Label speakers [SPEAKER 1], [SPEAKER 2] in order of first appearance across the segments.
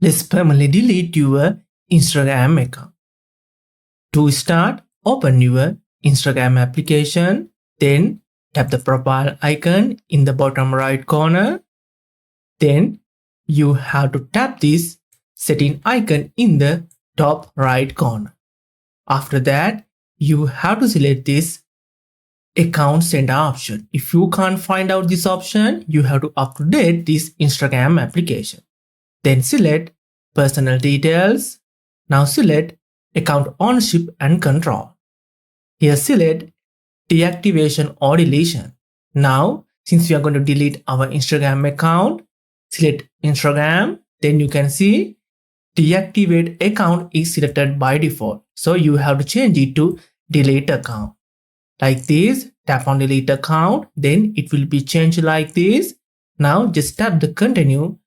[SPEAKER 1] Let's permanently delete your Instagram account. To start, open your Instagram application, then tap the profile icon in the bottom right corner. Then you have to tap this setting icon in the top right corner. After that, you have to select this account center option. If you can't find out this option, you have to update this Instagram application. Then select personal details. Now select account ownership and control. Here select deactivation or deletion. Now, since we are going to delete our Instagram account, select Instagram. Then you can see deactivate account is selected by default. So you have to change it to delete account. Like this, tap on delete account, then it will be changed like this. Now just tap the continue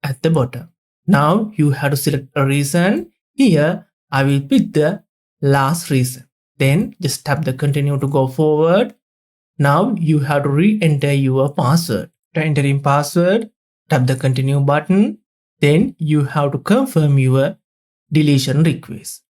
[SPEAKER 1] at the bottom. Now you have to select a reason. Here I will pick the last reason. Then just tap the continue to go forward. Now you have to re-enter your password. To enter in password, tap the continue button. Then you have to confirm your deletion request.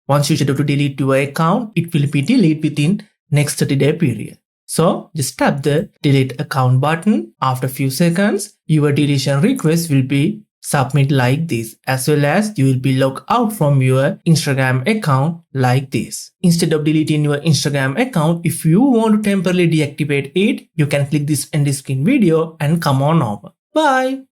[SPEAKER 1] Once you schedule to delete your account, it will be deleted within next 30-day period. So just tap the delete account button. After few seconds, your deletion request will be submit like this, as well as you will be logged out from your Instagram account like this. Instead of deleting your Instagram account, if you want to temporarily deactivate it, you can click this end screen video and come on over. Bye.